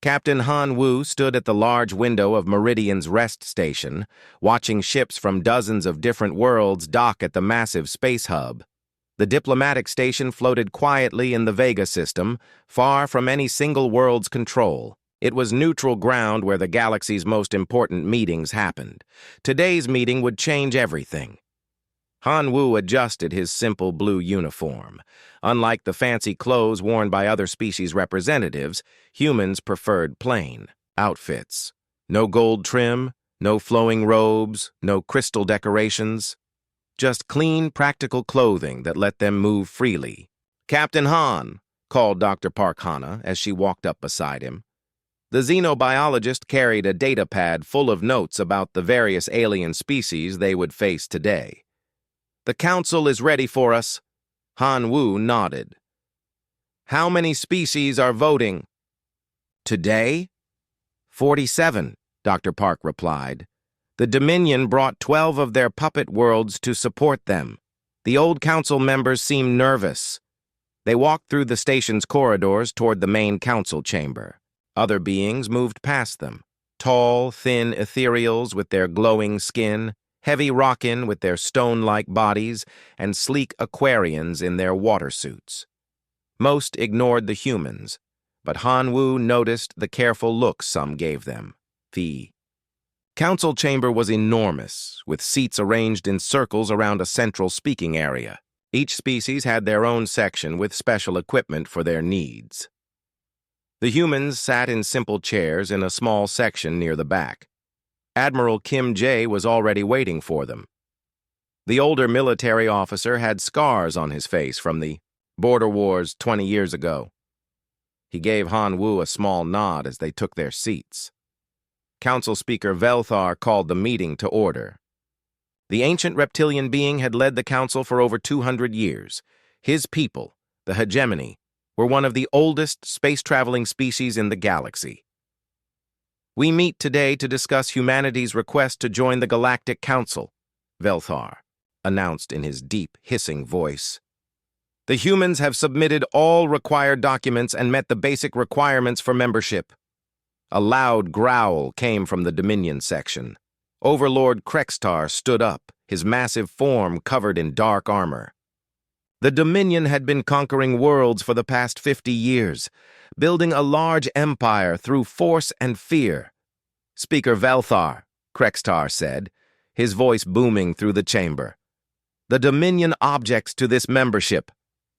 Captain Han Wu stood at the large window of Meridian's rest station, watching ships from dozens of different worlds dock at the massive space hub. The diplomatic station floated quietly in the Vega system, far from any single world's control. It was neutral ground where the galaxy's most important meetings happened. Today's meeting would change everything. Han Wu adjusted his simple blue uniform. Unlike the fancy clothes worn by other species representatives, humans preferred plain outfits. No gold trim, no flowing robes, no crystal decorations. Just clean, practical clothing that let them move freely. "Captain Han," called Dr. Park Hana as she walked up beside him. The xenobiologist carried a data pad full of notes about the various alien species they would face today. "The council is ready for us." Han Wu nodded. "How many species are voting?" "Today?" 47, Dr. Park replied. "The Dominion brought 12 of their puppet worlds to support them. The old council members seemed nervous. They walked through the station's corridors toward the main council chamber. Other beings moved past them. Tall, thin ethereals with their glowing skin, heavy rockin with their stone-like bodies, and sleek Aquarians in their water suits. Most ignored the humans, but Han Wu noticed the careful looks some gave them. The council chamber was enormous, with seats arranged in circles around a central speaking area. Each species had their own section with special equipment for their needs. The humans sat in simple chairs in a small section near the back. Admiral Kim Jae was already waiting for them. The older military officer had scars on his face from the border wars 20 years ago. He gave Han Wu a small nod as they took their seats. Council Speaker Velthar called the meeting to order. The ancient reptilian being had led the council for over 200 years. His people, the hegemony, were one of the oldest space-traveling species in the galaxy. "We meet today to discuss humanity's request to join the Galactic Council," Velthar announced in his deep, hissing voice. "The humans have submitted all required documents and met the basic requirements for membership." A loud growl came from the Dominion section. Overlord Krextar stood up, his massive form covered in dark armor. The Dominion had been conquering worlds for the past 50 years, building a large empire through force and fear. "Speaker Velthar," Krextar said, his voice booming through the chamber. "The Dominion objects to this membership.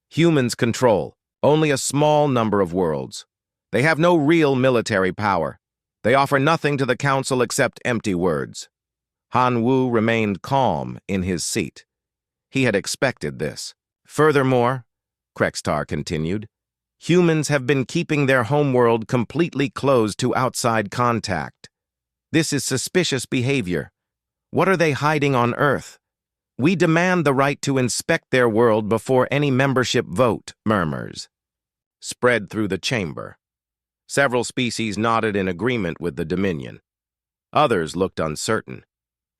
Humans control only a small number of worlds. They have no real military power. They offer nothing to the Council except empty words." Han Wu remained calm in his seat. He had expected this. "Furthermore," Krextar continued, "humans have been keeping their homeworld completely closed to outside contact. This is suspicious behavior. What are they hiding on Earth? We demand the right to inspect their world before any membership vote," murmurs spread through the chamber. Several species nodded in agreement with the Dominion. Others looked uncertain.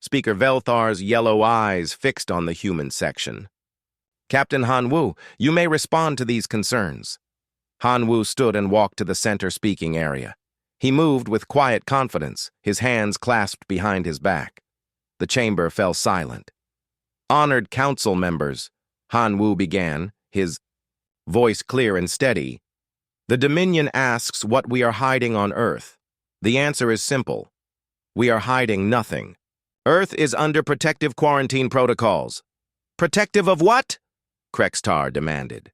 Speaker Velthar's yellow eyes fixed on the human section. "Captain Han Wu, you may respond to these concerns." Han Wu stood and walked to the center speaking area. He moved with quiet confidence, his hands clasped behind his back. The chamber fell silent. "Honored council members," Han Wu began, his voice clear and steady. "The Dominion asks what we are hiding on Earth. The answer is simple. We are hiding nothing. Earth is under protective quarantine protocols." "Protective of what?" Krextar demanded.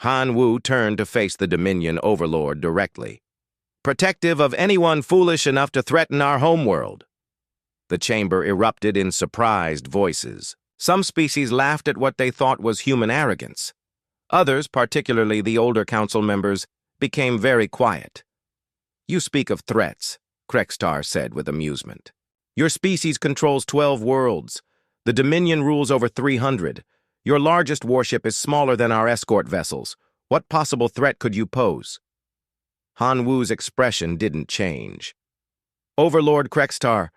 Han Wu turned to face the Dominion overlord directly. "Protective of anyone foolish enough to threaten our homeworld." The chamber erupted in surprised voices. Some species laughed at what they thought was human arrogance. Others, particularly the older council members, became very quiet. "You speak of threats," Krextar said with amusement. "Your species controls 12 worlds. The Dominion rules over 300. Your largest warship is smaller than our escort vessels. What possible threat could you pose?" Han Wu's expression didn't change. "Overlord Krextar,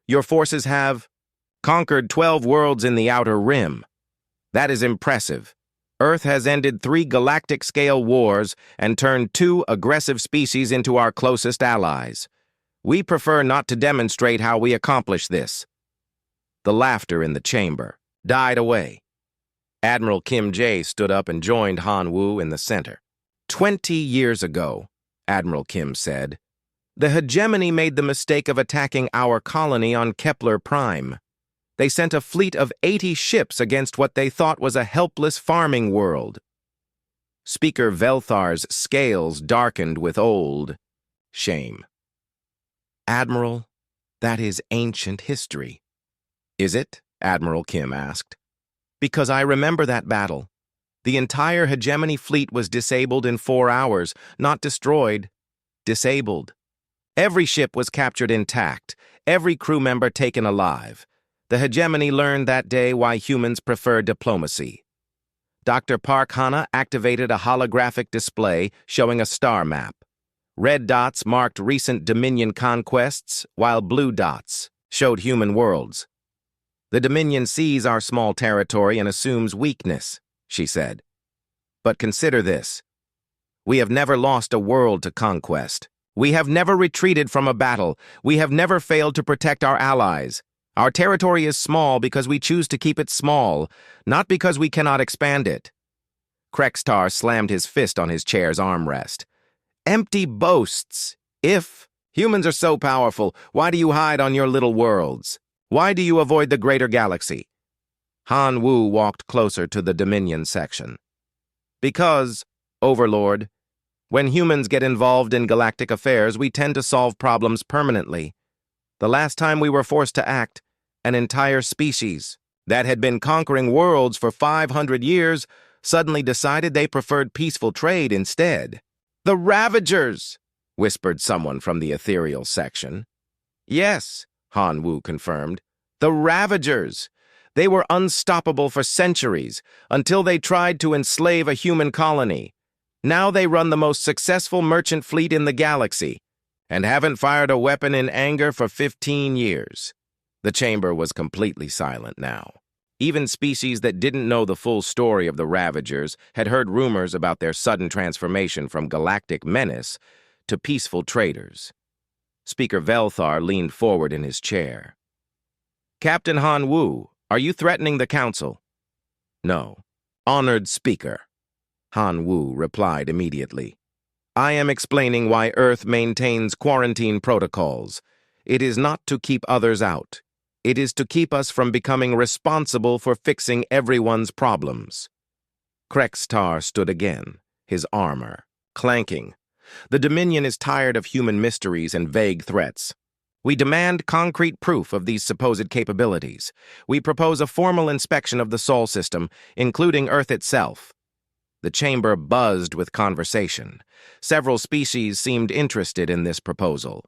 your forces have conquered 12 worlds in the Outer Rim. That is impressive. Earth has ended 3 galactic-scale wars and turned 2 aggressive species into our closest allies. We prefer not to demonstrate how we accomplish this." The laughter in the chamber died away. Admiral Kim Jae stood up and joined Han Wu in the center. 20 years ago, Admiral Kim said, the hegemony made the mistake of attacking our colony on Kepler Prime. They sent a fleet of 80 ships against what they thought was a helpless farming world. Speaker Velthar's scales darkened with old shame. "Admiral, that is ancient history." "Is it?" Admiral Kim asked. "Because I remember that battle. The entire hegemony fleet was disabled in 4 hours, not destroyed, disabled. Every ship was captured intact, every crew member taken alive. The hegemony learned that day why humans prefer diplomacy. Dr. Park Hana activated a holographic display showing a star map. Red dots marked recent Dominion conquests, while blue dots showed human worlds. The Dominion sees our small territory and assumes weakness," she said. "But consider this. We have never lost a world to conquest. We have never retreated from a battle. We have never failed to protect our allies. Our territory is small because we choose to keep it small, not because we cannot expand it." Krextar slammed his fist on his chair's armrest. "Empty boasts. If humans are so powerful, why do you hide on your little worlds? Why do you avoid the greater galaxy?" Han Wu walked closer to the Dominion section. "Because, Overlord, when humans get involved in galactic affairs, we tend to solve problems permanently. The last time we were forced to act, an entire species that had been conquering worlds for 500 years suddenly decided they preferred peaceful trade instead." "The Ravagers!" whispered someone from the ethereal section. "Yes," Han Wu confirmed. "The Ravagers. They were unstoppable for centuries, until they tried to enslave a human colony. Now they run the most successful merchant fleet in the galaxy, and haven't fired a weapon in anger for 15 years. The chamber was completely silent now. Even species that didn't know the full story of the Ravagers had heard rumors about their sudden transformation from galactic menace to peaceful traders. Speaker Velthar leaned forward in his chair. "Captain Han Wu, are you threatening the Council?" "No. Honored Speaker," Han Wu replied immediately. "I am explaining why Earth maintains quarantine protocols. It is not to keep others out. It is to keep us from becoming responsible for fixing everyone's problems." Krextar stood again, his armor clanking. "The Dominion is tired of human mysteries and vague threats. We demand concrete proof of these supposed capabilities. We propose a formal inspection of the Sol system, including Earth itself." The chamber buzzed with conversation. Several species seemed interested in this proposal.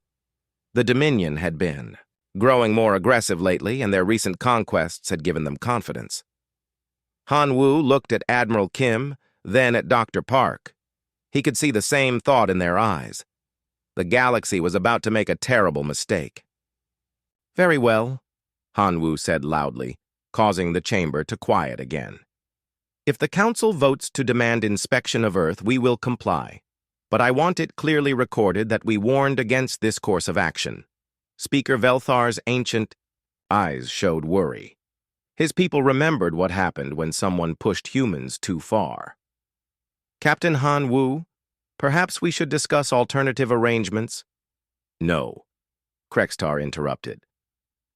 The Dominion had been growing more aggressive lately, and their recent conquests had given them confidence. Han Wu looked at Admiral Kim, then at Dr. Park. He could see the same thought in their eyes. The galaxy was about to make a terrible mistake. "Very well," Han Wu said loudly, causing the chamber to quiet again. "If the Council votes to demand inspection of Earth, we will comply. But I want it clearly recorded that we warned against this course of action." Speaker Velthar's ancient eyes showed worry. His people remembered what happened when someone pushed humans too far. "Captain Han Wu, perhaps we should discuss alternative arrangements?" "No," Krextar interrupted.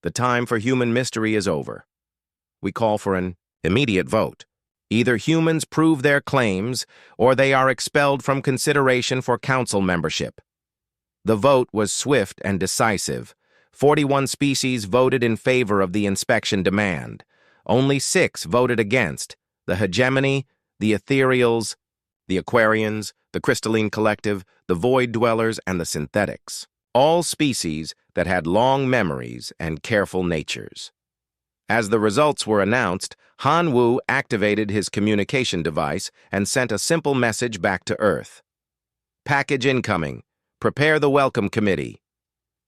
"The time for human mystery is over. We call for an immediate vote. Either humans prove their claims, or they are expelled from consideration for Council membership." The vote was swift and decisive. 41 species voted in favor of the inspection demand. Only 6 voted against: the hegemony, the ethereals, the Aquarians, the Crystalline Collective, the Void Dwellers, and the Synthetics. All species that had long memories and careful natures. As the results were announced, Han Wu activated his communication device and sent a simple message back to Earth. "Package incoming. Prepare the welcome committee."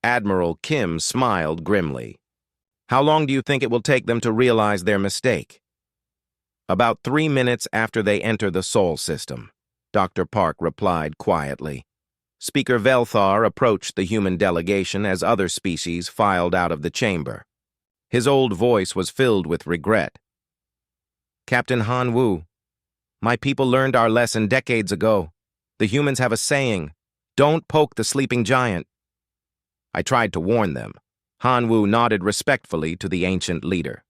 Admiral Kim smiled grimly. "How long do you think it will take them to realize their mistake?" About 3 minutes after they enter the Sol system, Dr. Park replied quietly. Speaker Velthar approached the human delegation as other species filed out of the chamber. His old voice was filled with regret. Captain Han Wu, my people learned our lesson decades ago. The humans have a saying, don't poke the sleeping giant. I tried to warn them. Han Wu nodded respectfully to the ancient leader.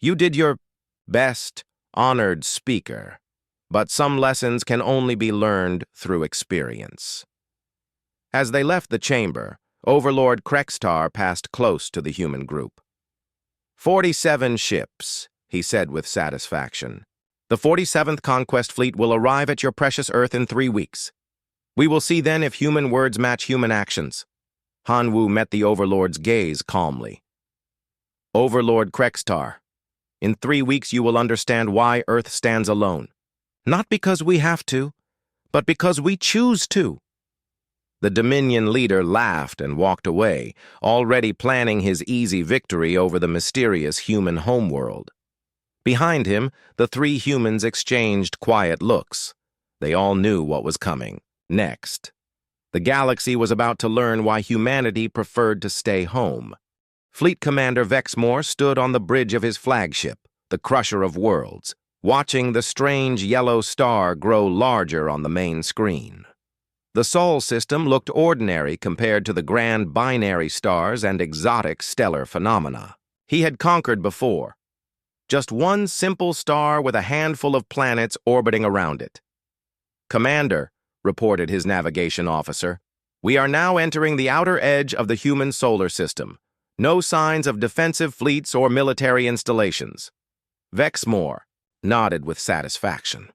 You did your best, honored speaker, but some lessons can only be learned through experience. As they left the chamber, Overlord Krextar passed close to the human group. 47 ships, he said with satisfaction. The 47th Conquest Fleet will arrive at your precious Earth in 3 weeks. We will see then if human words match human actions. Han Wu met the Overlord's gaze calmly. Overlord Krextar, in 3 weeks you will understand why Earth stands alone. Not because we have to, but because we choose to. The Dominion leader laughed and walked away, already planning his easy victory over the mysterious human homeworld. Behind him, the 3 humans exchanged quiet looks. They all knew what was coming next. The galaxy was about to learn why humanity preferred to stay home. Fleet Commander Vexmore stood on the bridge of his flagship, the Crusher of Worlds, watching the strange yellow star grow larger on the main screen. The Sol system looked ordinary compared to the grand binary stars and exotic stellar phenomena he had conquered before. Just one simple star with a handful of planets orbiting around it. Commander, reported his navigation officer, we are now entering the outer edge of the human solar system. No signs of defensive fleets or military installations. Vexmore nodded with satisfaction.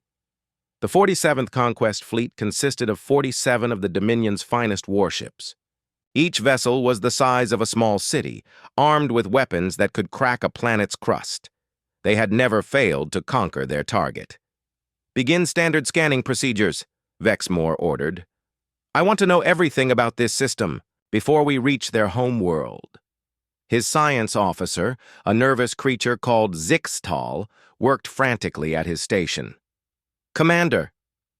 The 47th Conquest Fleet consisted of 47 of the Dominion's finest warships. Each vessel was the size of a small city, armed with weapons that could crack a planet's crust. They had never failed to conquer their target. Begin standard scanning procedures, Vexmore ordered. I want to know everything about this system before we reach their home world. His science officer, a nervous creature called Zixtal, worked frantically at his station. Commander,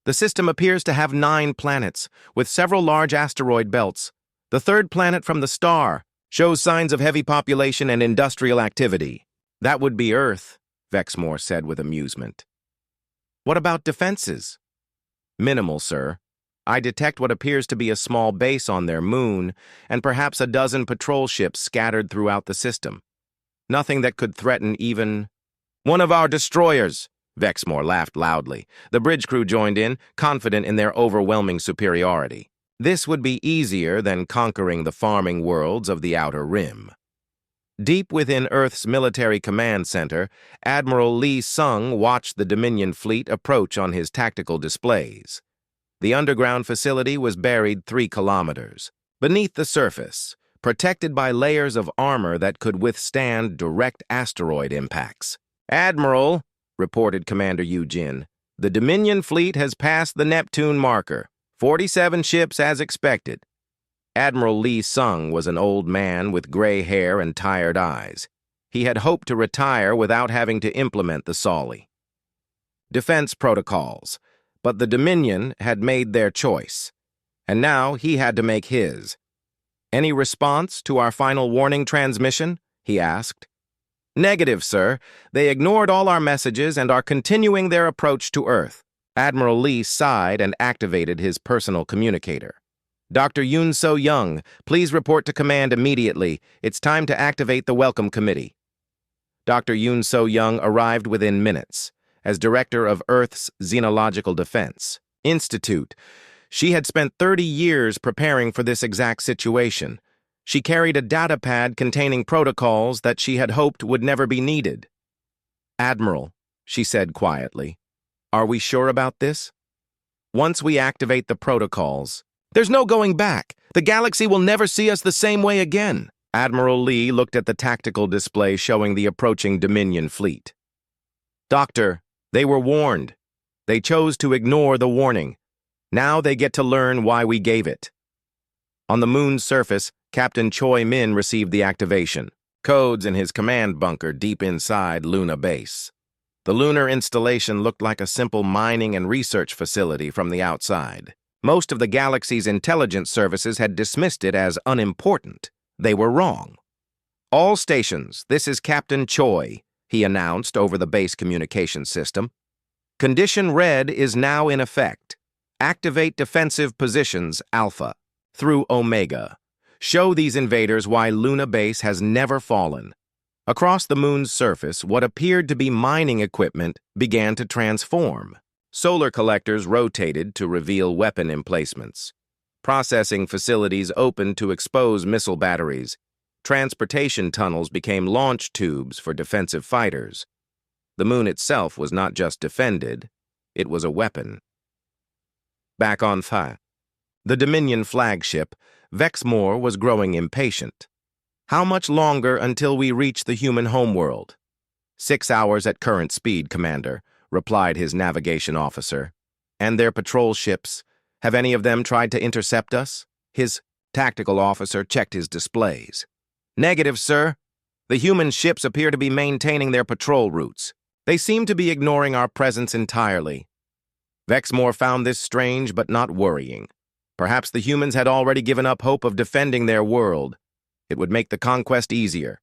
the system appears to have 9 planets, with several large asteroid belts. The 3rd planet from the star shows signs of heavy population and industrial activity. That would be Earth, Vexmore said with amusement. What about defenses? Minimal, sir. I detect what appears to be a small base on their moon, and perhaps a dozen patrol ships scattered throughout the system. Nothing that could threaten even one of our destroyers. Vexmore laughed loudly. The bridge crew joined in, confident in their overwhelming superiority. This would be easier than conquering the farming worlds of the Outer Rim. Deep within Earth's military command center, Admiral Lee Sung watched the Dominion fleet approach on his tactical displays. The underground facility was buried 3 kilometers beneath the surface, protected by layers of armor that could withstand direct asteroid impacts. Admiral, reported Commander Eugene, the Dominion fleet has passed the Neptune marker. 47 ships as expected. Admiral Lee Sung was an old man with gray hair and tired eyes. He had hoped to retire without having to implement the SOLI. Defense protocols, but the Dominion had made their choice, and now he had to make his. Any response to our final warning transmission? He asked. Negative, sir. They ignored all our messages and are continuing their approach to Earth. Admiral Lee sighed and activated his personal communicator. Dr. Yoon So-young, please report to command immediately. It's time to activate the Welcome Committee. Dr. Yoon So-young arrived within minutes. As director of Earth's Xenological Defense Institute, she had spent 30 years preparing for this exact situation. She carried a data pad containing protocols that she had hoped would never be needed. Admiral, she said quietly, are we sure about this? Once we activate the protocols, there's no going back. The galaxy will never see us the same way again. Admiral Lee looked at the tactical display showing the approaching Dominion fleet. Doctor, they were warned. They chose to ignore the warning. Now they get to learn why we gave it. On the moon's surface, Captain Choi Min received the activation. Codes in his command bunker deep inside Luna Base. The lunar installation looked like a simple mining and research facility from the outside. Most of the galaxy's intelligence services had dismissed it as unimportant. They were wrong. "All stations, this is Captain Choi," he announced over the base communication system. "Condition Red is now in effect. Activate defensive positions Alpha through Omega. Show these invaders why Luna Base has never fallen." Across the moon's surface, what appeared to be mining equipment began to transform. Solar collectors rotated to reveal weapon emplacements. Processing facilities opened to expose missile batteries. Transportation tunnels became launch tubes for defensive fighters. The moon itself was not just defended, it was a weapon. Back on Tha, the Dominion flagship, Vexmore was growing impatient. "How much longer until we reach the human homeworld?" "6 hours at current speed, Commander," replied his navigation officer. "And their patrol ships, have any of them tried to intercept us?" His tactical officer checked his displays. "Negative, sir. The human ships appear to be maintaining their patrol routes. They seem to be ignoring our presence entirely." Vexmore found this strange but not worrying. Perhaps the humans had already given up hope of defending their world. It would make the conquest easier.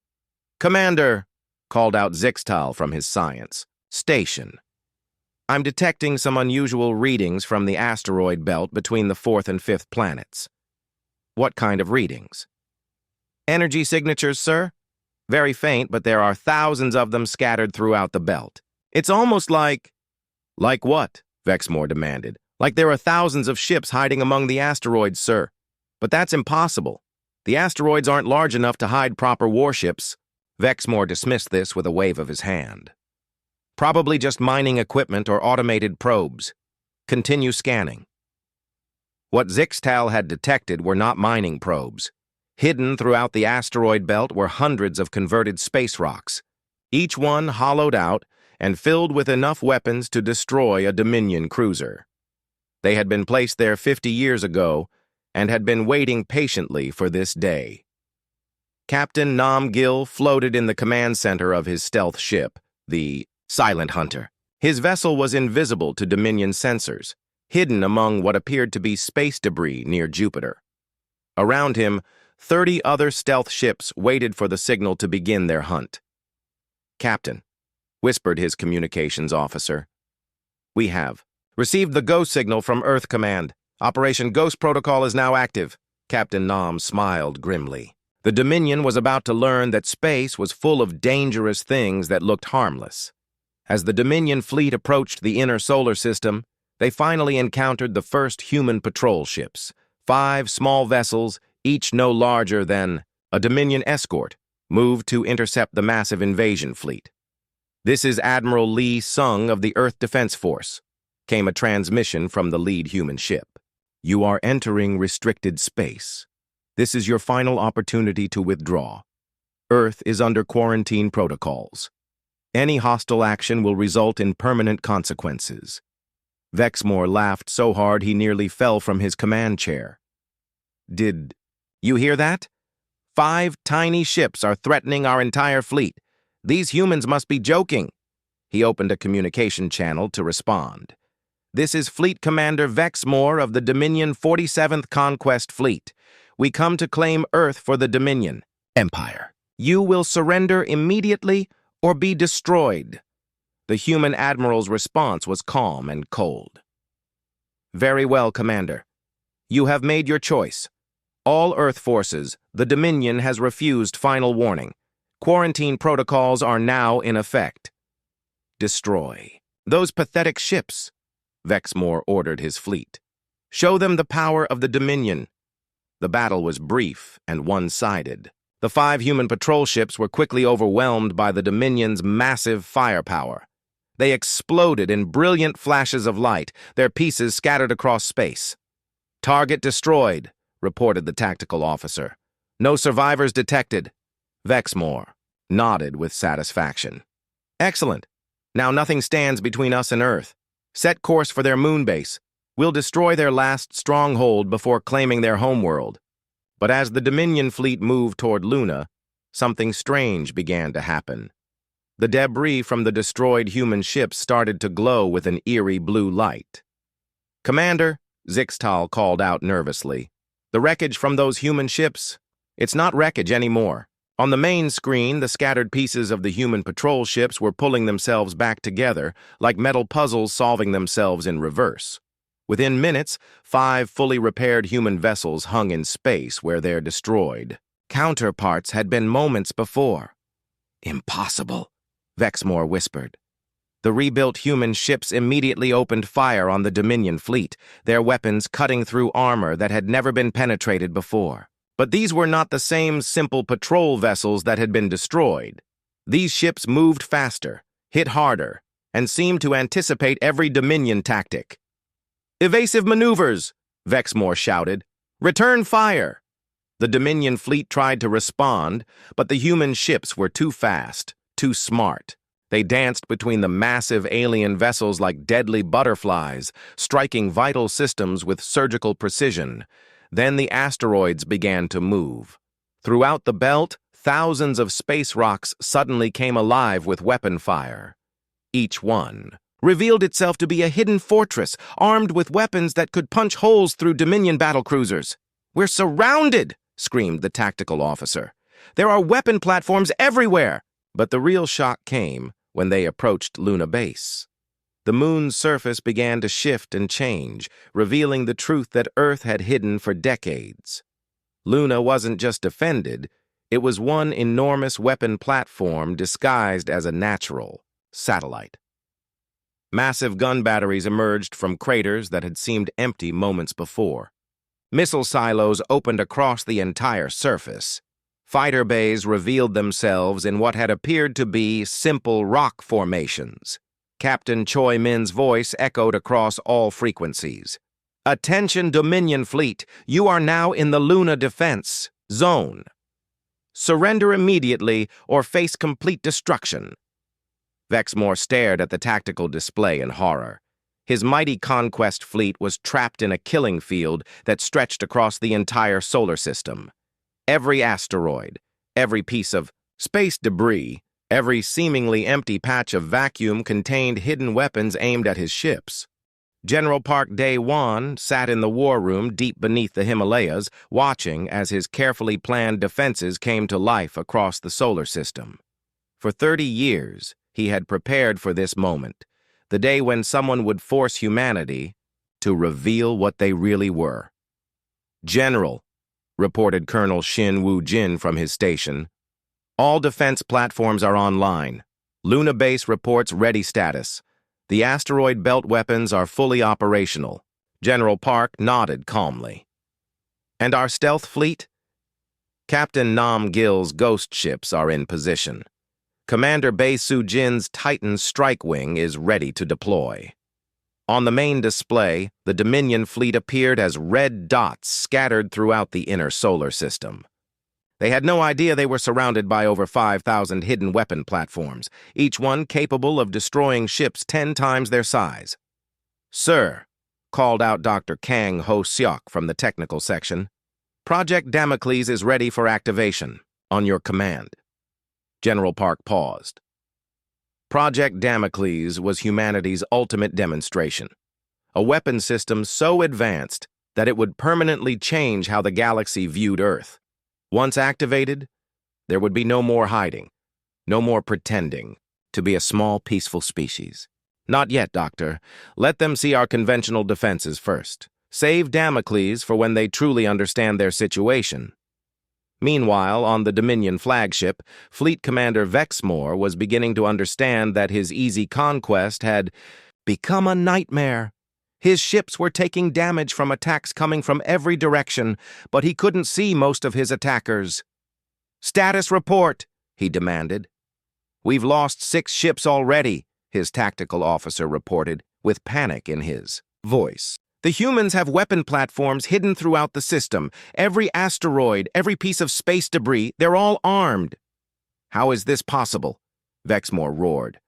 "Commander," called out Zixtal from his science station. "I'm detecting some unusual readings from the asteroid belt between the 4th and 5th planets." "What kind of readings?" "Energy signatures, sir. Very faint, but there are thousands of them scattered throughout the belt. It's almost like—" "Like what?" Vexmore demanded. "Like there are thousands of ships hiding among the asteroids, sir. But that's impossible. The asteroids aren't large enough to hide proper warships." Vexmore dismissed this with a wave of his hand. "Probably just mining equipment or automated probes. Continue scanning." What Zixtal had detected were not mining probes. Hidden throughout the asteroid belt were hundreds of converted space rocks, each one hollowed out and filled with enough weapons to destroy a Dominion cruiser. They had been placed there 50 years ago and had been waiting patiently for this day. Captain Nam Gil floated in the command center of his stealth ship, the Silent Hunter. His vessel was invisible to Dominion sensors, hidden among what appeared to be space debris near Jupiter. Around him, 30 other stealth ships waited for the signal to begin their hunt. "Captain," whispered his communications officer, "we have received the go signal from Earth Command. Operation Ghost Protocol is now active." Captain Nam smiled grimly. The Dominion was about to learn that space was full of dangerous things that looked harmless. As the Dominion fleet approached the inner solar system, they finally encountered the first human patrol ships, 5 small vessels, each no larger than a Dominion escort, moved to intercept the massive invasion fleet. "This is Admiral Lee Sung of the Earth Defense Force," came a transmission from the lead human ship. "You are entering restricted space. This is your final opportunity to withdraw. Earth is under quarantine protocols. Any hostile action will result in permanent consequences." Vexmore laughed so hard he nearly fell from his command chair. "Did you hear that? 5 tiny ships are threatening our entire fleet. These humans must be joking." He opened a communication channel to respond. "This is Fleet Commander Vexmore of the Dominion 47th Conquest Fleet. We come to claim Earth for the Dominion Empire. You will surrender immediately or be destroyed." The human admiral's response was calm and cold. "Very well, Commander. You have made your choice. All Earth forces, the Dominion has refused final warning. Quarantine protocols are now in effect. Destroy those pathetic ships," Vexmore ordered his fleet. "Show them the power of the Dominion." The battle was brief and one-sided. The 5 human patrol ships were quickly overwhelmed by the Dominion's massive firepower. They exploded in brilliant flashes of light, their pieces scattered across space. "Target destroyed," reported the tactical officer. "No survivors detected." Vexmore nodded with satisfaction. "Excellent. Now nothing stands between us and Earth. Set course for their moon base. We'll destroy their last stronghold before claiming their homeworld." But as the Dominion fleet moved toward Luna, something strange began to happen. The debris from the destroyed human ships started to glow with an eerie blue light. "Commander," Zixtal called out nervously, "the wreckage from those human ships, it's not wreckage anymore." On the main screen, the scattered pieces of the human patrol ships were pulling themselves back together, like metal puzzles solving themselves in reverse. Within minutes, 5 fully repaired human vessels hung in space where their destroyed counterparts had been moments before. "Impossible," Vexmore whispered. The rebuilt human ships immediately opened fire on the Dominion fleet, their weapons cutting through armor that had never been penetrated before. But these were not the same simple patrol vessels that had been destroyed. These ships moved faster, hit harder, and seemed to anticipate every Dominion tactic. "Evasive maneuvers!" Vexmore shouted. "Return fire!" The Dominion fleet tried to respond, but the human ships were too fast, too smart. They danced between the massive alien vessels like deadly butterflies, striking vital systems with surgical precision. Then the asteroids began to move. Throughout the belt, thousands of space rocks suddenly came alive with weapon fire. Each one revealed itself to be a hidden fortress, armed with weapons that could punch holes through Dominion battlecruisers. "We're surrounded!" screamed the tactical officer. "There are weapon platforms everywhere!" But the real shock came when they approached Luna Base. The moon's surface began to shift and change, revealing the truth that Earth had hidden for decades. Luna wasn't just defended, it was one enormous weapon platform disguised as a natural satellite. Massive gun batteries emerged from craters that had seemed empty moments before. Missile silos opened across the entire surface. Fighter bays revealed themselves in what had appeared to be simple rock formations. Captain Choi Min's voice echoed across all frequencies. "Attention, Dominion Fleet, you are now in the Luna Defense Zone. Surrender immediately or face complete destruction." Vexmore stared at the tactical display in horror. His mighty conquest fleet was trapped in a killing field that stretched across the entire solar system. Every asteroid, every piece of space debris, every seemingly empty patch of vacuum contained hidden weapons aimed at his ships. General Park Dae-Won sat in the war room deep beneath the Himalayas, watching as his carefully planned defenses came to life across the solar system. For 30 years, he had prepared for this moment, the day when someone would force humanity to reveal what they really were. "General," reported Colonel Shin Woo-jin from his station, "all defense platforms are online. Luna Base reports ready status. The asteroid belt weapons are fully operational." General Park nodded calmly. "And our stealth fleet?" "Captain Nam Gil's ghost ships are in position. Commander Bae Soo-jin's Titan strike wing is ready to deploy." On the main display, the Dominion fleet appeared as red dots scattered throughout the inner solar system. They had no idea they were surrounded by over 5,000 hidden weapon platforms, each one capable of destroying ships 10 times their size. "Sir," called out Dr. Kang Ho-seok from the technical section, "Project Damocles is ready for activation, on your command." General Park paused. Project Damocles was humanity's ultimate demonstration, a weapon system so advanced that it would permanently change how the galaxy viewed Earth. Once activated, there would be no more hiding, no more pretending to be a small, peaceful species. "Not yet, Doctor. Let them see our conventional defenses first. Save Damocles for when they truly understand their situation." Meanwhile, on the Dominion flagship, Fleet Commander Vexmore was beginning to understand that his easy conquest had become a nightmare. His ships were taking damage from attacks coming from every direction, but he couldn't see most of his attackers. "Status report," he demanded. "We've lost 6 ships already," his tactical officer reported, with panic in his voice. "The humans have weapon platforms hidden throughout the system. Every asteroid, every piece of space debris, they're all armed." "How is this possible?" Vexmore roared.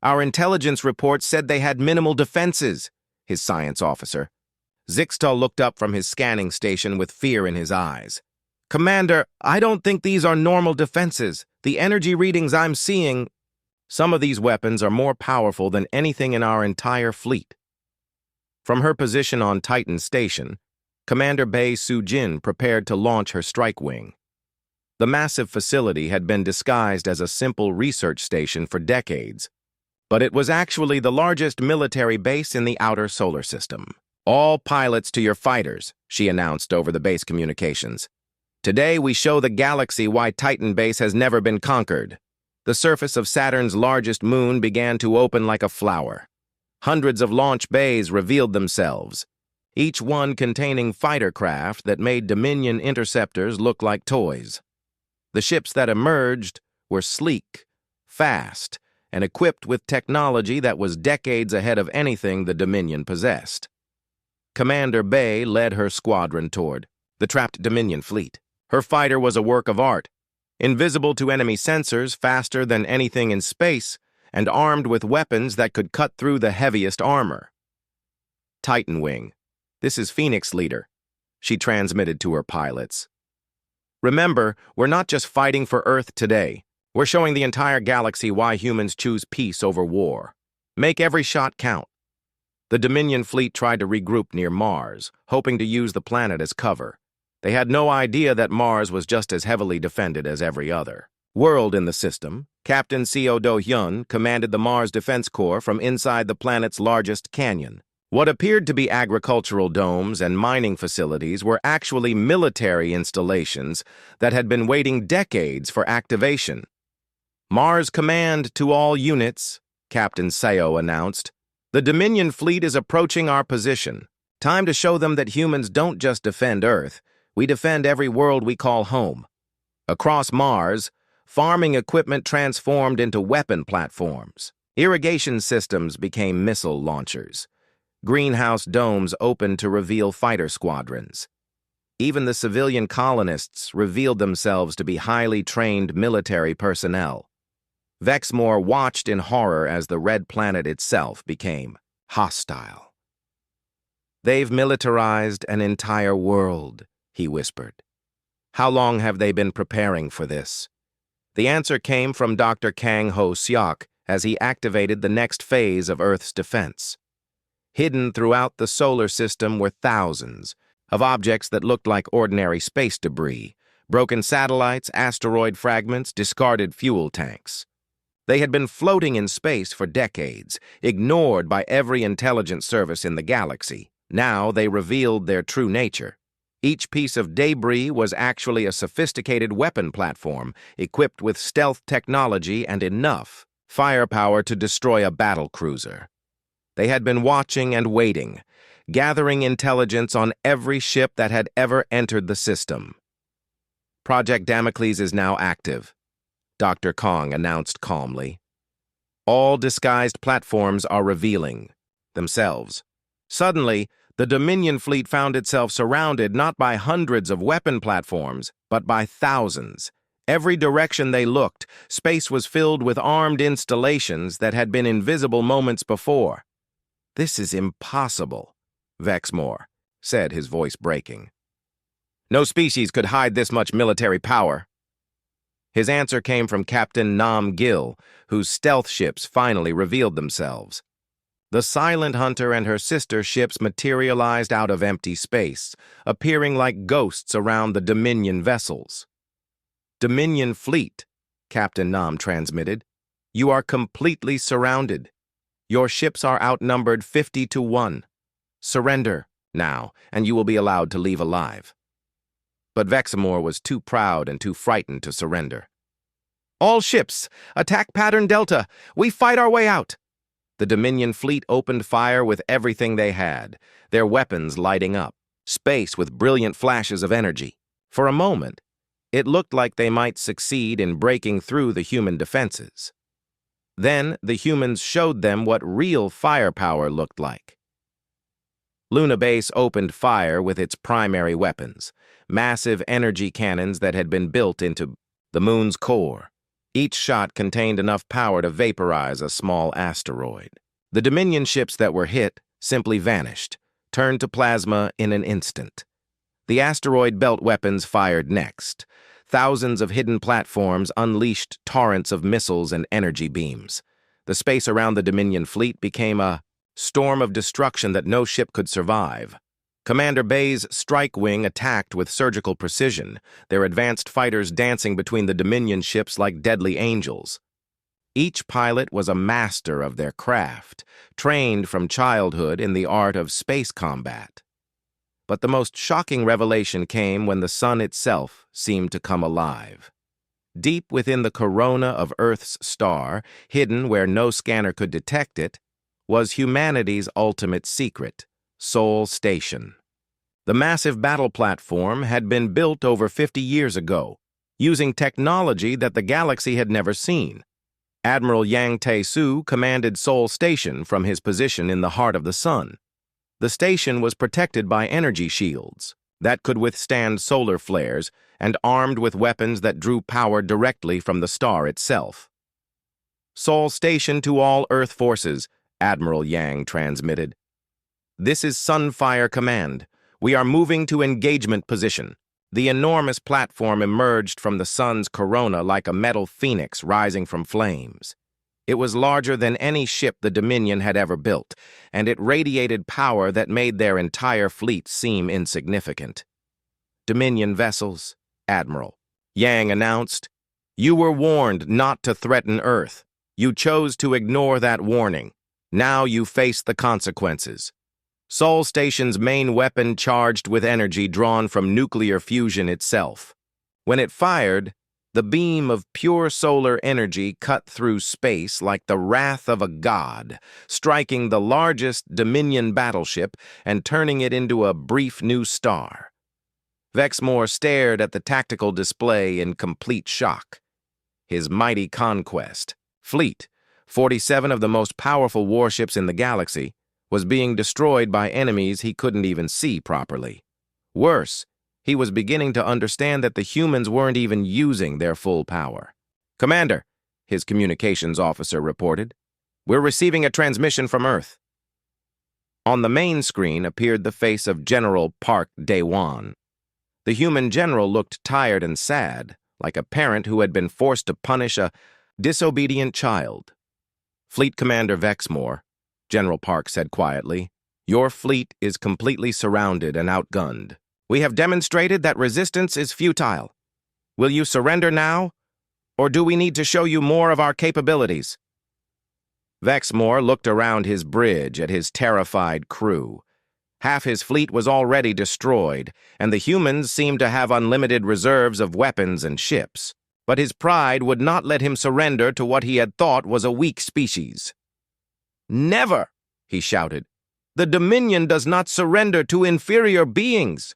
"Our intelligence reports said they had minimal defenses," his science officer. Zixtal looked up from his scanning station with fear in his eyes. "Commander, I don't think these are normal defenses. The energy readings I'm seeing..." Some of these weapons are more powerful than anything in our entire fleet. From her position on Titan Station, Commander Bae Soo-jin prepared to launch her strike wing. The massive facility had been disguised as a simple research station for decades, but it was actually the largest military base in the outer solar system. "All pilots to your fighters," she announced over the base communications. "Today we show the galaxy why Titan Base has never been conquered." The surface of Saturn's largest moon began to open like a flower. Hundreds of launch bays revealed themselves, each one containing fighter craft that made Dominion interceptors look like toys. The ships that emerged were sleek, fast, and equipped with technology that was decades ahead of anything the Dominion possessed. Commander Bae led her squadron toward the trapped Dominion fleet. Her fighter was a work of art, invisible to enemy sensors, faster than anything in space, and armed with weapons that could cut through the heaviest armor. "Titan Wing, this is Phoenix Leader," she transmitted to her pilots. "Remember, we're not just fighting for Earth today. We're showing the entire galaxy why humans choose peace over war. Make every shot count." The Dominion fleet tried to regroup near Mars, hoping to use the planet as cover. They had no idea that Mars was just as heavily defended as every other world in the system. Captain Seo Do-hyun commanded the Mars Defense Corps from inside the planet's largest canyon. What appeared to be agricultural domes and mining facilities were actually military installations that had been waiting decades for activation. "Mars Command to all units," Captain Seo announced. "The Dominion fleet is approaching our position. Time to show them that humans don't just defend Earth, we defend every world we call home." Across Mars, farming equipment transformed into weapon platforms. Irrigation systems became missile launchers. Greenhouse domes opened to reveal fighter squadrons. Even the civilian colonists revealed themselves to be highly trained military personnel. Vexmore watched in horror as the red planet itself became hostile. "They've militarized an entire world," he whispered. "How long have they been preparing for this?" The answer came from Dr. Kang Ho-seok as he activated the next phase of Earth's defense. Hidden throughout the solar system were thousands of objects that looked like ordinary space debris, broken satellites, asteroid fragments, discarded fuel tanks. They had been floating in space for decades, ignored by every intelligence service in the galaxy. Now they revealed their true nature. Each piece of debris was actually a sophisticated weapon platform, equipped with stealth technology and enough firepower to destroy a battle cruiser. They had been watching and waiting, gathering intelligence on every ship that had ever entered the system. "Project Damocles is now active," Dr. Kong announced calmly. "All disguised platforms are revealing themselves." Suddenly, the Dominion fleet found itself surrounded not by hundreds of weapon platforms, but by thousands. Every direction they looked, space was filled with armed installations that had been invisible moments before. "This is impossible," Vexmore said, his voice breaking. "No species could hide this much military power." His answer came from Captain Nam Gil, whose stealth ships finally revealed themselves. The Silent Hunter and her sister ships materialized out of empty space, appearing like ghosts around the Dominion vessels. "Dominion fleet," Captain Nam transmitted. "You are completely surrounded. Your ships are outnumbered 50-1. Surrender now, and you will be allowed to leave alive." But Vexamore was too proud and too frightened to surrender. "All ships, attack pattern Delta. We fight our way out." The Dominion fleet opened fire with everything they had, their weapons lighting up, space with brilliant flashes of energy. For a moment, it looked like they might succeed in breaking through the human defenses. Then the humans showed them what real firepower looked like. Luna Base opened fire with its primary weapons, massive energy cannons that had been built into the moon's core. Each shot contained enough power to vaporize a small asteroid. The Dominion ships that were hit simply vanished, turned to plasma in an instant. The asteroid belt weapons fired next. Thousands of hidden platforms unleashed torrents of missiles and energy beams. The space around the Dominion fleet became a storm of destruction that no ship could survive. Commander Bay's strike wing attacked with surgical precision, their advanced fighters dancing between the Dominion ships like deadly angels. Each pilot was a master of their craft, trained from childhood in the art of space combat. But the most shocking revelation came when the sun itself seemed to come alive. Deep within the corona of Earth's star, hidden where no scanner could detect it, was humanity's ultimate secret, Sol Station. The massive battle platform had been built over 50 years ago, using technology that the galaxy had never seen. Admiral Yang Tae-Soo commanded Sol Station from his position in the heart of the sun. The station was protected by energy shields that could withstand solar flares and armed with weapons that drew power directly from the star itself. "Sol Station to all Earth forces," Admiral Yang transmitted. "This is Sunfire Command. We are moving to engagement position." The enormous platform emerged from the sun's corona like a metal phoenix rising from flames. It was larger than any ship the Dominion had ever built, and it radiated power that made their entire fleet seem insignificant. "Dominion vessels, Admiral," Yang announced. "You were warned not to threaten Earth. You chose to ignore that warning. Now you face the consequences." Sol Station's main weapon charged with energy drawn from nuclear fusion itself. When it fired, the beam of pure solar energy cut through space like the wrath of a god, striking the largest Dominion battleship and turning it into a brief new star. Vexmore stared at the tactical display in complete shock. His mighty conquest, fleet, 47 of the most powerful warships in the galaxy, was being destroyed by enemies he couldn't even see properly. Worse, he was beginning to understand that the humans weren't even using their full power. "Commander," his communications officer reported, "we're receiving a transmission from Earth." On the main screen appeared the face of General Park Dae-Won. The human general looked tired and sad, like a parent who had been forced to punish a disobedient child. "Fleet Commander Vexmore," General Park said quietly, "your fleet is completely surrounded and outgunned. We have demonstrated that resistance is futile. Will you surrender now, or do we need to show you more of our capabilities?" Vexmore looked around his bridge at his terrified crew. Half his fleet was already destroyed, and the humans seemed to have unlimited reserves of weapons and ships. But his pride would not let him surrender to what he had thought was a weak species. "Never!" he shouted. "The Dominion does not surrender to inferior beings."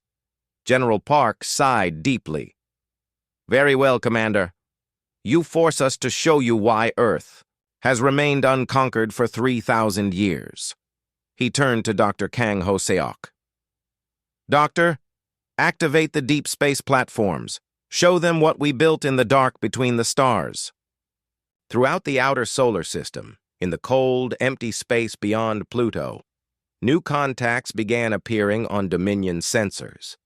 General Park sighed deeply. "Very well, Commander. You force us to show you why Earth has remained unconquered for 3,000 years. He turned to Dr. Kang Ho-seok. "Doctor, activate the deep space platforms. Show them what we built in the dark between the stars." Throughout the outer solar system, in the cold, empty space beyond Pluto, new contacts began appearing on Dominion sensors.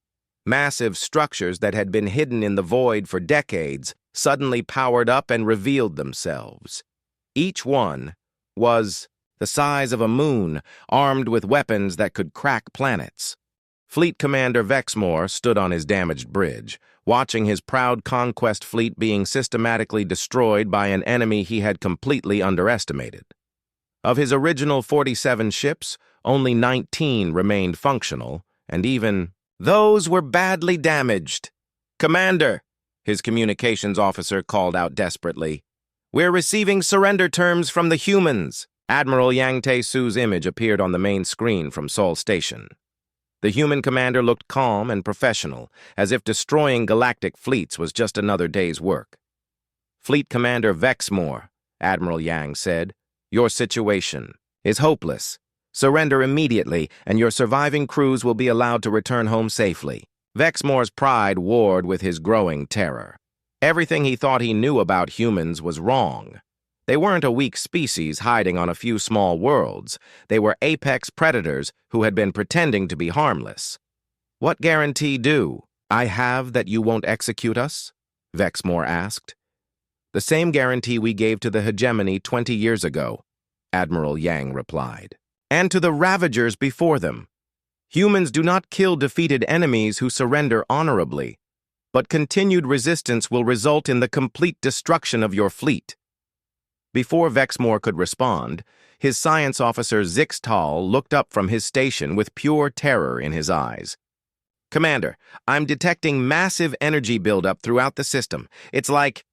Massive structures that had been hidden in the void for decades suddenly powered up and revealed themselves. Each one was the size of a moon, armed with weapons that could crack planets. Fleet Commander Vexmore stood on his damaged bridge, watching his proud conquest fleet being systematically destroyed by an enemy he had completely underestimated. Of his original 47 ships, only 19 remained functional, and even those were badly damaged. "Commander," his communications officer called out desperately, "we're receiving surrender terms from the humans." Admiral Yang Tae-Soo's image appeared on the main screen from Sol Station. The human commander looked calm and professional, as if destroying galactic fleets was just another day's work. "Fleet Commander Vexmore," Admiral Yang said, "your situation is hopeless. Surrender immediately, and your surviving crews will be allowed to return home safely." Vexmore's pride warred with his growing terror. Everything he thought he knew about humans was wrong. They weren't a weak species hiding on a few small worlds. They were apex predators who had been pretending to be harmless. "What guarantee do I have that you won't execute us?" Vexmore asked. The same guarantee we gave to the hegemony 20 years ago, Admiral Yang replied. And to the Ravagers before them. Humans do not kill defeated enemies who surrender honorably, but continued resistance will result in the complete destruction of your fleet. Before Vexmore could respond, his science officer Zixtal looked up from his station with pure terror in his eyes. Commander, I'm detecting massive energy buildup throughout the system. It's like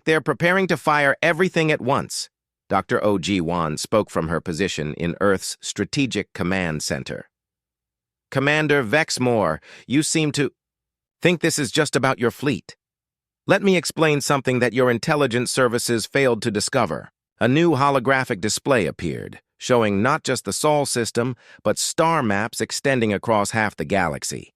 they're preparing to fire everything at once. Dr. O.G. Wan spoke from her position in Earth's Strategic Command Center. Commander Vexmore, you seem to think this is just about your fleet. Let me explain something that your intelligence services failed to discover. A new holographic display appeared, showing not just the Sol system, but star maps extending across half the galaxy.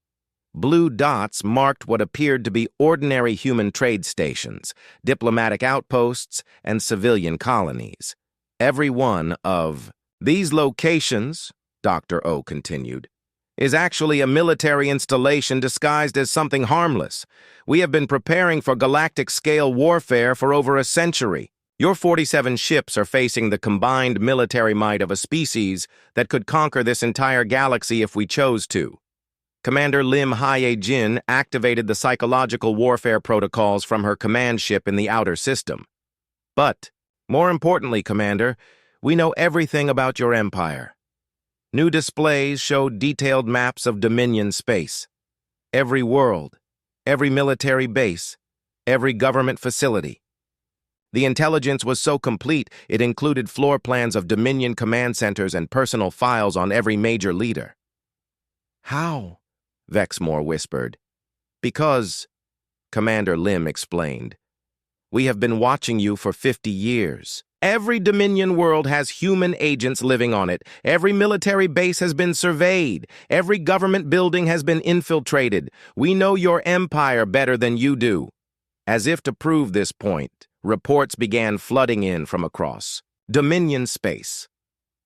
Blue dots marked what appeared to be ordinary human trade stations, diplomatic outposts, and civilian colonies. Every one of these locations, Dr. O continued, is actually a military installation disguised as something harmless. We have been preparing for galactic-scale warfare for over a century. Your 47 ships are facing the combined military might of a species that could conquer this entire galaxy if we chose to. Commander Lim Haye-jin activated the psychological warfare protocols from her command ship in the outer system. But, more importantly, Commander, we know everything about your empire. New displays show detailed maps of Dominion space. Every world, every military base, every government facility. The intelligence was so complete, it included floor plans of Dominion command centers and personal files on every major leader. How? Vexmore whispered. Because, Commander Lim explained, we have been watching you for 50 years. Every Dominion world has human agents living on it. Every military base has been surveyed. Every government building has been infiltrated. We know your empire better than you do. As if to prove this point, reports began flooding in from across Dominion space.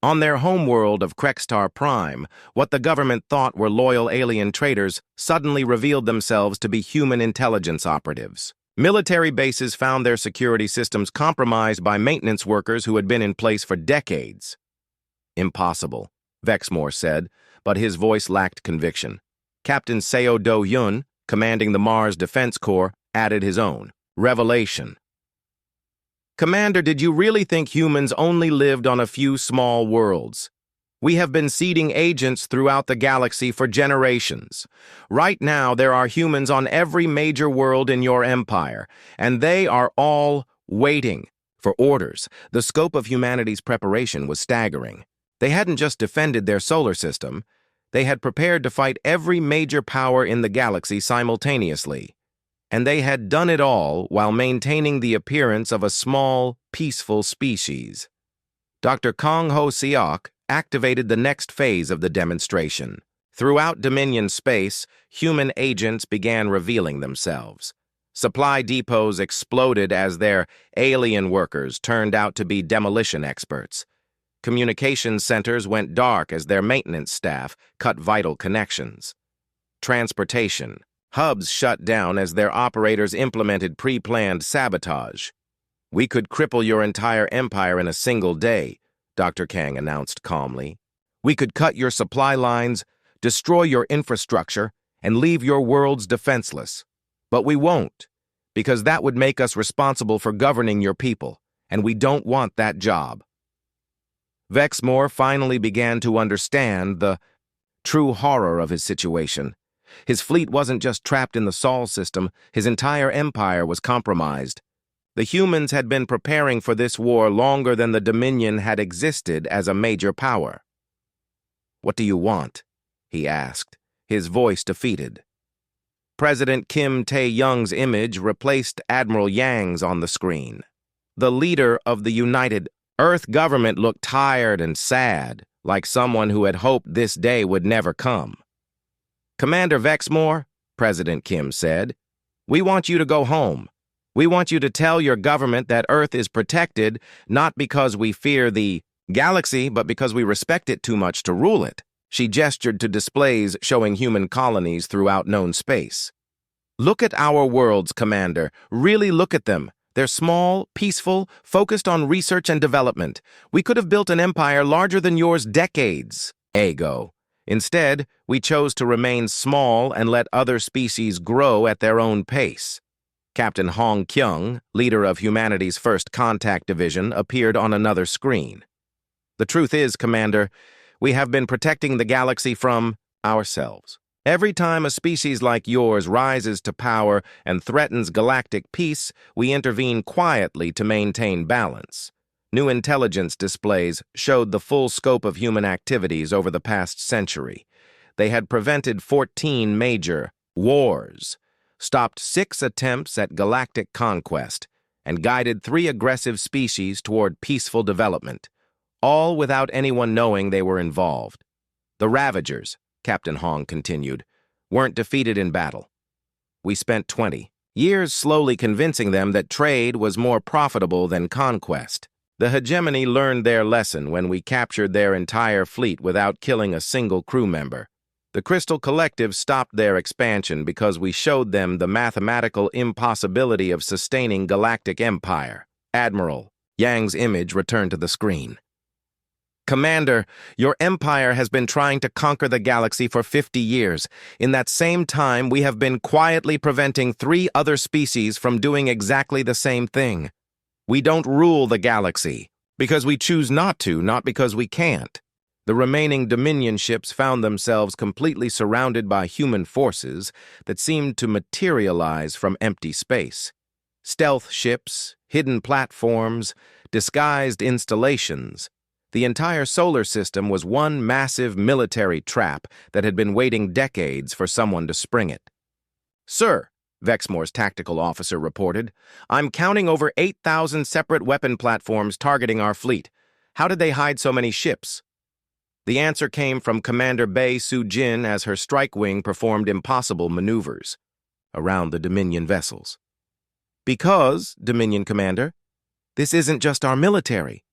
On their homeworld of Krextar Prime, what the government thought were loyal alien traitors suddenly revealed themselves to be human intelligence operatives. Military bases found their security systems compromised by maintenance workers who had been in place for decades. Impossible, Vexmore said, but his voice lacked conviction. Captain Seo Do-yun, commanding the Mars Defense Corps, added his own. Revelation. Commander, did you really think humans only lived on a few small worlds? We have been seeding agents throughout the galaxy for generations. Right now, there are humans on every major world in your empire, and they are all waiting for orders. The scope of humanity's preparation was staggering. They hadn't just defended their solar system, they had prepared to fight every major power in the galaxy simultaneously. And they had done it all while maintaining the appearance of a small, peaceful species. Dr. Kong Ho Seok activated the next phase of the demonstration. Throughout Dominion space, human agents began revealing themselves. Supply depots exploded as their alien workers turned out to be demolition experts. Communications centers went dark as their maintenance staff cut vital connections. Transportation. Hubs shut down as their operators implemented pre-planned sabotage. We could cripple your entire empire in a single day, Dr. Kang announced calmly. We could cut your supply lines, destroy your infrastructure, and leave your worlds defenseless. But we won't, because that would make us responsible for governing your people, and we don't want that job. Vexmore finally began to understand the true horror of his situation. His fleet wasn't just trapped in the Sol system, his entire empire was compromised. The humans had been preparing for this war longer than the Dominion had existed as a major power. What do you want? He asked, his voice defeated. President Kim Tae-young's image replaced Admiral Yang's on the screen. The leader of the United Earth government looked tired and sad, like someone who had hoped this day would never come. Commander Vexmore, President Kim said, we want you to go home. We want you to tell your government that Earth is protected, not because we fear the galaxy, but because we respect it too much to rule it. She gestured to displays showing human colonies throughout known space. Look at our worlds, Commander. Really look at them. They're small, peaceful, focused on research and development. We could have built an empire larger than yours decades ago. Instead, we chose to remain small and let other species grow at their own pace. Captain Hong Kyung, leader of humanity's First Contact Division, appeared on another screen. The truth is, Commander, we have been protecting the galaxy from ourselves. Every time a species like yours rises to power and threatens galactic peace, we intervene quietly to maintain balance. New intelligence displays showed the full scope of human activities over the past century. They had prevented 14 major wars, stopped 6 attempts at galactic conquest, and guided 3 aggressive species toward peaceful development, all without anyone knowing they were involved. The Ravagers, Captain Hong continued, weren't defeated in battle. We spent 20 years slowly convincing them that trade was more profitable than conquest. The hegemony learned their lesson when we captured their entire fleet without killing a single crew member. The Crystal Collective stopped their expansion because we showed them the mathematical impossibility of sustaining galactic empire. Admiral Yang's image returned to the screen. Commander, your empire has been trying to conquer the galaxy for 50 years. In that same time, we have been quietly preventing 3 other species from doing exactly the same thing. We don't rule the galaxy because we choose not to, not because we can't. The remaining Dominion ships found themselves completely surrounded by human forces that seemed to materialize from empty space. Stealth ships, hidden platforms, disguised installations. The entire solar system was one massive military trap that had been waiting decades for someone to spring it. Sir, Vexmore's tactical officer reported, I'm counting over 8,000 separate weapon platforms targeting our fleet. How did they hide so many ships? The answer came from Commander Bei Su-jin as her strike wing performed impossible maneuvers around the Dominion vessels. Because, Dominion Commander, this isn't just our military.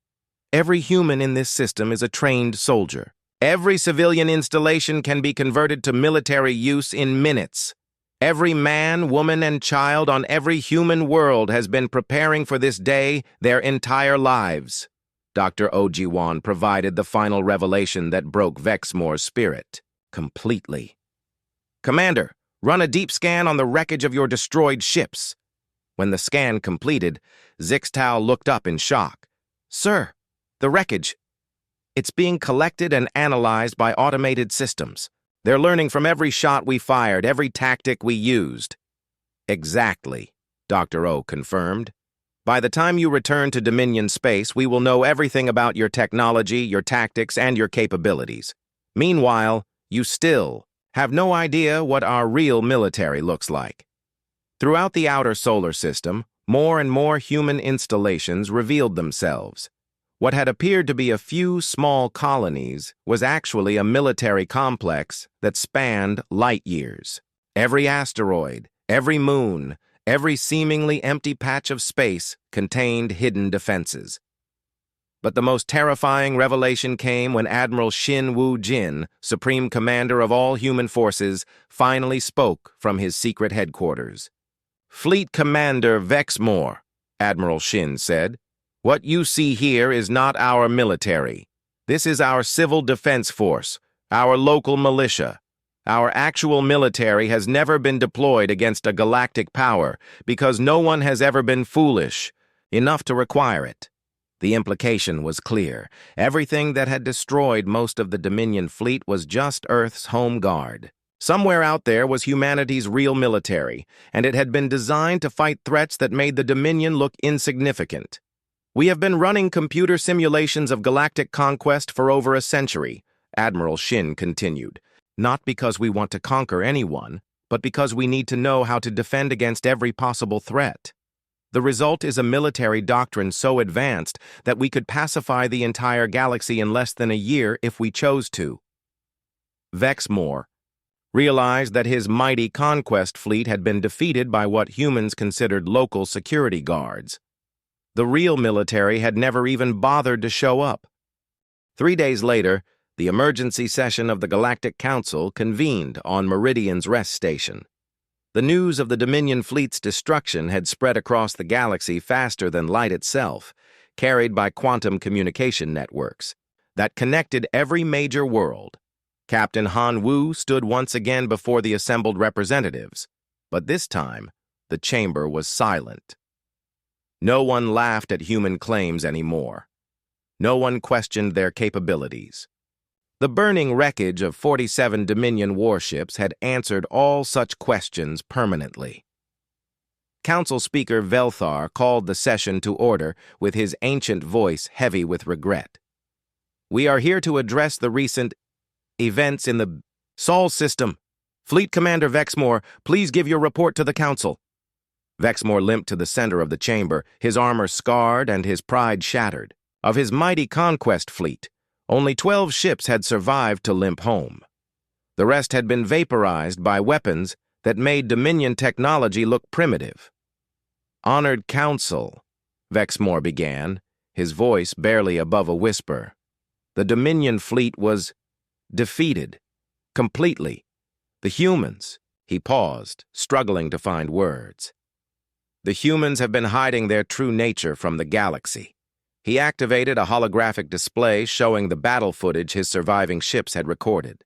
Every human in this system is a trained soldier. Every civilian installation can be converted to military use in minutes. Every man, woman, and child on every human world has been preparing for this day their entire lives. Dr. Ojiwan provided the final revelation that broke Vexmore's spirit completely. Commander, run a deep scan on the wreckage of your destroyed ships. When the scan completed, Zixtao looked up in shock. Sir, the wreckage. It's being collected and analyzed by automated systems. They're learning from every shot we fired, every tactic we used. Exactly, Dr. O confirmed. By the time you return to Dominion space, we will know everything about your technology, your tactics, and your capabilities. Meanwhile, you still have no idea what our real military looks like. Throughout the outer solar system, more and more human installations revealed themselves. What had appeared to be a few small colonies was actually a military complex that spanned light years. Every asteroid, every moon, every seemingly empty patch of space contained hidden defenses. But the most terrifying revelation came when Admiral Shin Woo-jin, Supreme Commander of all human forces, finally spoke from his secret headquarters. Fleet Commander Vexmore, Admiral Shin said, what you see here is not our military. This is our civil defense force, our local militia. Our actual military has never been deployed against a galactic power because no one has ever been foolish enough to require it. The implication was clear. Everything that had destroyed most of the Dominion fleet was just Earth's home guard. Somewhere out there was humanity's real military, and it had been designed to fight threats that made the Dominion look insignificant. We have been running computer simulations of galactic conquest for over a century, Admiral Shin continued. Not because we want to conquer anyone, but because we need to know how to defend against every possible threat. The result is a military doctrine so advanced that we could pacify the entire galaxy in less than a year if we chose to. Vexmore realized that his mighty conquest fleet had been defeated by what humans considered local security guards. The real military had never even bothered to show up. 3 days later, the emergency session of the Galactic Council convened on Meridian's rest station. The news of the Dominion fleet's destruction had spread across the galaxy faster than light itself, carried by quantum communication networks that connected every major world. Captain Han Wu stood once again before the assembled representatives, but this time the chamber was silent. No one laughed at human claims anymore. No one questioned their capabilities. The burning wreckage of 47 Dominion warships had answered all such questions permanently. Council Speaker Velthar called the session to order with his ancient voice heavy with regret. We are here to address the recent events in the Sol system. Fleet Commander Vexmore, please give your report to the Council. Vexmore limped to the center of the chamber, his armor scarred and his pride shattered. Of his mighty conquest fleet, only 12 ships had survived to limp home. The rest had been vaporized by weapons that made Dominion technology look primitive. Honored Council, Vexmore began, his voice barely above a whisper. The Dominion fleet was defeated, completely. The humans, he paused, struggling to find words. The humans have been hiding their true nature from the galaxy. He activated a holographic display showing the battle footage his surviving ships had recorded.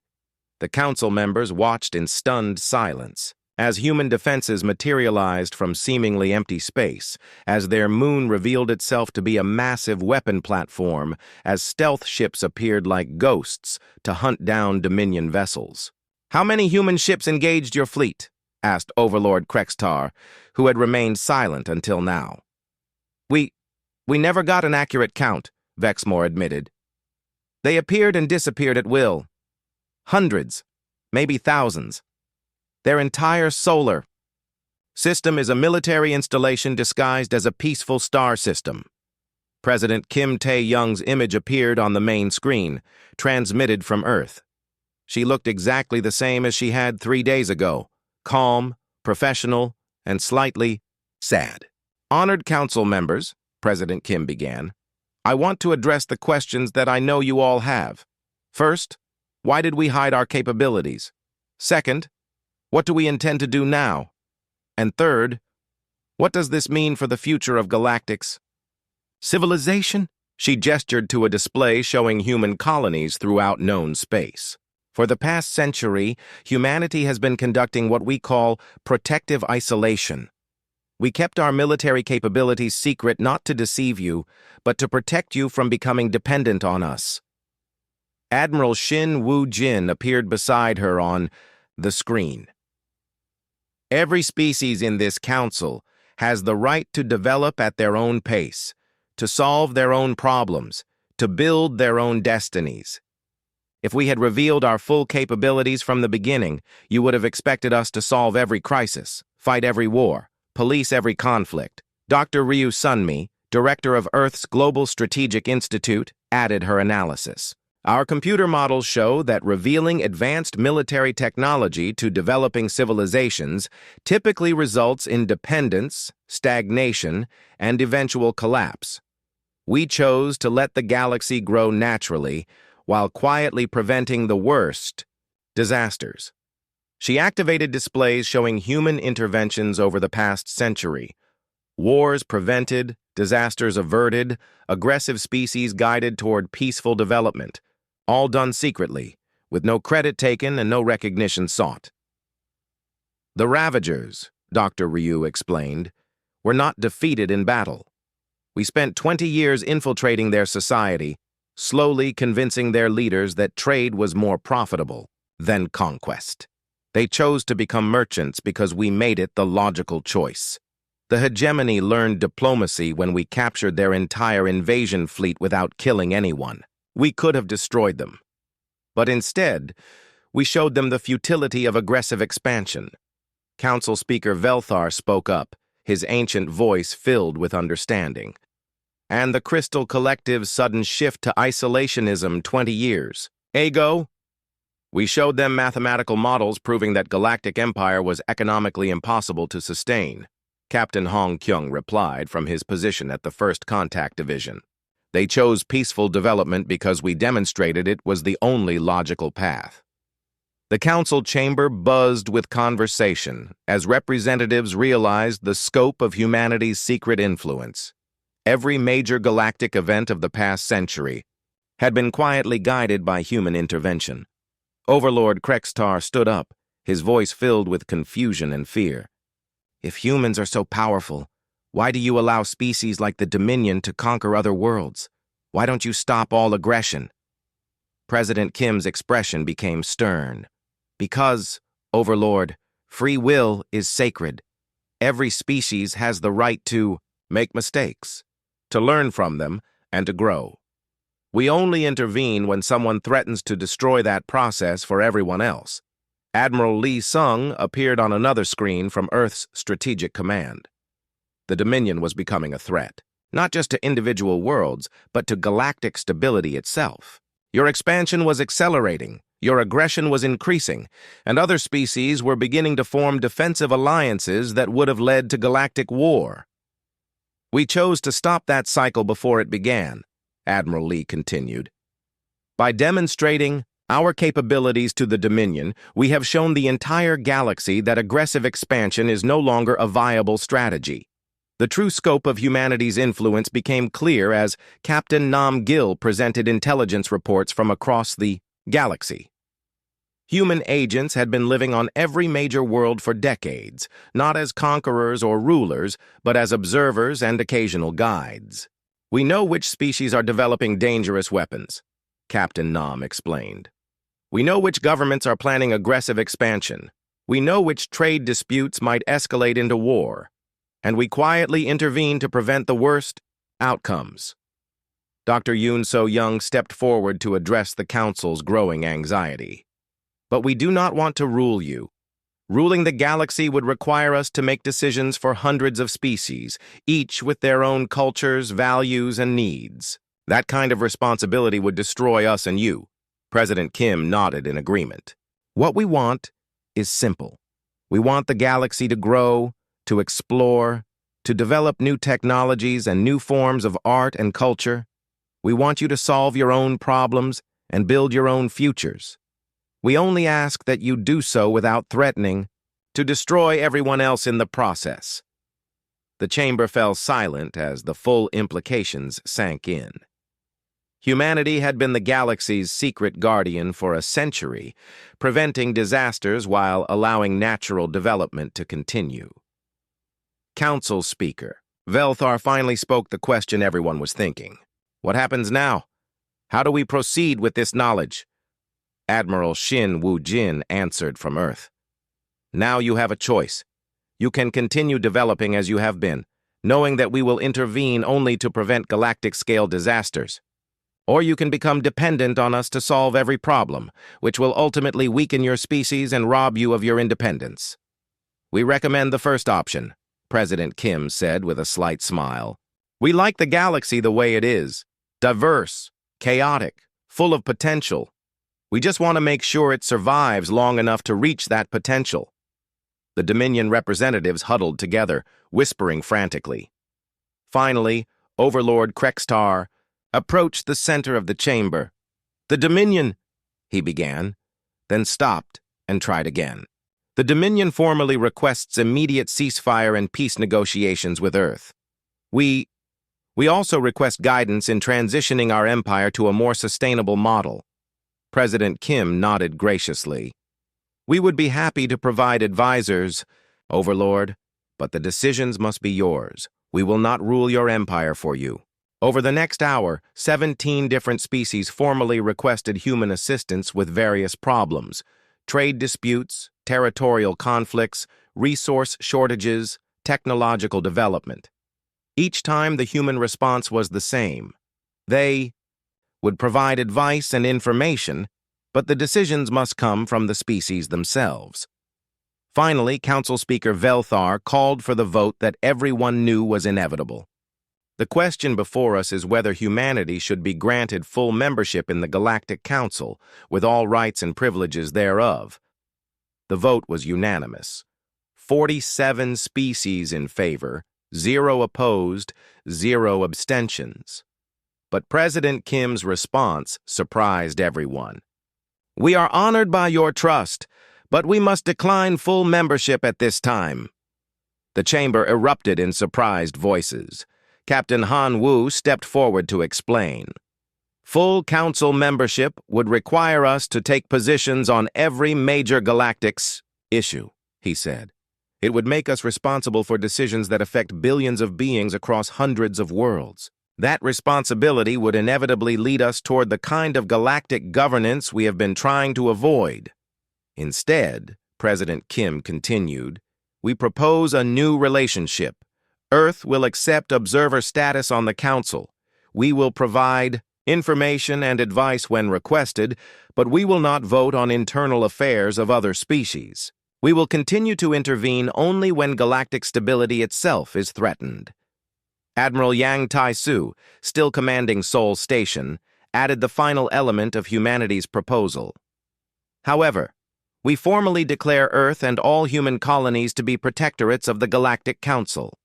The council members watched in stunned silence as human defenses materialized from seemingly empty space, as their moon revealed itself to be a massive weapon platform, as stealth ships appeared like ghosts to hunt down Dominion vessels. "How many human ships engaged your fleet?" asked Overlord Krextar, who had remained silent until now. We never got an accurate count, Vexmore admitted. They appeared and disappeared at will. Hundreds, maybe thousands. Their entire solar system is a military installation disguised as a peaceful star system. President Kim Tae-young's image appeared on the main screen, transmitted from Earth. She looked exactly the same as she had 3 days ago, calm, professional, and slightly sad. Honored council members, President Kim began, I want to address the questions that I know you all have. First, why did we hide our capabilities? Second, what do we intend to do now? And third, what does this mean for the future of Galactic's civilization? She gestured to a display showing human colonies throughout known space. For the past century, humanity has been conducting what we call protective isolation. We kept our military capabilities secret not to deceive you, but to protect you from becoming dependent on us. Admiral Shin Woo-jin appeared beside her on the screen. Every species in this council has the right to develop at their own pace, to solve their own problems, to build their own destinies. If we had revealed our full capabilities from the beginning, you would have expected us to solve every crisis, fight every war, police every conflict. Dr. Ryu Sunmi, director of Earth's Global Strategic Institute, added her analysis. Our computer models show that revealing advanced military technology to developing civilizations typically results in dependence, stagnation, and eventual collapse. We chose to let the galaxy grow naturally while quietly preventing the worst disasters. She activated displays showing human interventions over the past century. Wars prevented, disasters averted, aggressive species guided toward peaceful development, all done secretly, with no credit taken and no recognition sought. The Ravagers, Dr. Ryu explained, were not defeated in battle. We spent 20 years infiltrating their society, slowly convincing their leaders that trade was more profitable than conquest. They chose to become merchants because we made it the logical choice. The hegemony learned diplomacy when we captured their entire invasion fleet without killing anyone. We could have destroyed them. But instead, we showed them the futility of aggressive expansion. Council Speaker Velthar spoke up, his ancient voice filled with understanding. And the Crystal Collective's sudden shift to isolationism 20 years ago? We showed them mathematical models proving that Galactic Empire was economically impossible to sustain, Captain Hong Kyung replied from his position at the First Contact Division. They chose peaceful development because we demonstrated it was the only logical path. The council chamber buzzed with conversation as representatives realized the scope of humanity's secret influence. Every major galactic event of the past century had been quietly guided by human intervention. Overlord Krextar stood up, his voice filled with confusion and fear. If humans are so powerful, why do you allow species like the Dominion to conquer other worlds? Why don't you stop all aggression? President Kim's expression became stern. Because, Overlord, free will is sacred. Every species has the right to make mistakes, to learn from them, and to grow. We only intervene when someone threatens to destroy that process for everyone else. Admiral Lee Sung appeared on another screen from Earth's Strategic Command. The Dominion was becoming a threat, not just to individual worlds, but to galactic stability itself. Your expansion was accelerating, your aggression was increasing, and other species were beginning to form defensive alliances that would have led to galactic war. We chose to stop that cycle before it began, Admiral Lee continued. By demonstrating our capabilities to the Dominion, we have shown the entire galaxy that aggressive expansion is no longer a viable strategy. The true scope of humanity's influence became clear as Captain Nam Gil presented intelligence reports from across the galaxy. Human agents had been living on every major world for decades, not as conquerors or rulers, but as observers and occasional guides. We know which species are developing dangerous weapons, Captain Nam explained. We know which governments are planning aggressive expansion. We know which trade disputes might escalate into war. And we quietly intervene to prevent the worst outcomes. Dr. Yoon So-young stepped forward to address the Council's growing anxiety. But we do not want to rule you. Ruling the galaxy would require us to make decisions for hundreds of species, each with their own cultures, values, and needs. That kind of responsibility would destroy us and you. President Kim nodded in agreement. What we want is simple. We want the galaxy to grow, to explore, to develop new technologies and new forms of art and culture. We want you to solve your own problems and build your own futures. We only ask that you do so without threatening to destroy everyone else in the process. The chamber fell silent as the full implications sank in. Humanity had been the galaxy's secret guardian for a century, preventing disasters while allowing natural development to continue. Council Speaker Velthar finally spoke the question everyone was thinking. What happens now? How do we proceed with this knowledge? Admiral Shin Woo-jin answered from Earth. Now you have a choice. You can continue developing as you have been, knowing that we will intervene only to prevent galactic-scale disasters. Or you can become dependent on us to solve every problem, which will ultimately weaken your species and rob you of your independence. We recommend the first option, President Kim said with a slight smile. We like the galaxy the way it is, diverse, chaotic, full of potential. We just want to make sure it survives long enough to reach that potential. The Dominion representatives huddled together, whispering frantically. Finally, Overlord Krextar approached the center of the chamber. The Dominion, he began, then stopped and tried again. The Dominion formally requests immediate ceasefire and peace negotiations with Earth. We also request guidance in transitioning our empire to a more sustainable model. President Kim nodded graciously. We would be happy to provide advisors, Overlord, but the decisions must be yours. We will not rule your empire for you. Over the next hour, 17 different species formally requested human assistance with various problems: trade disputes, territorial conflicts, resource shortages, technological development. Each time the human response was the same. They would provide advice and information, but the decisions must come from the species themselves. Finally, Council Speaker Velthar called for the vote that everyone knew was inevitable. The question before us is whether humanity should be granted full membership in the Galactic Council, with all rights and privileges thereof. The vote was unanimous. 47 species in favor, 0 opposed, 0 abstentions. But President Kim's response surprised everyone. We are honored by your trust, but we must decline full membership at this time. The chamber erupted in surprised voices. Captain Han Wu stepped forward to explain. Full council membership would require us to take positions on every major galactic's issue, he said. It would make us responsible for decisions that affect billions of beings across hundreds of worlds. That responsibility would inevitably lead us toward the kind of galactic governance we have been trying to avoid. Instead, President Kim continued, we propose a new relationship. Earth will accept observer status on the Council. We will provide information and advice when requested, but we will not vote on internal affairs of other species. We will continue to intervene only when galactic stability itself is threatened. Admiral Yang Tai-Su, still commanding Seoul Station, added the final element of humanity's proposal. However, we formally declare Earth and all human colonies to be protectorates of the Galactic Council.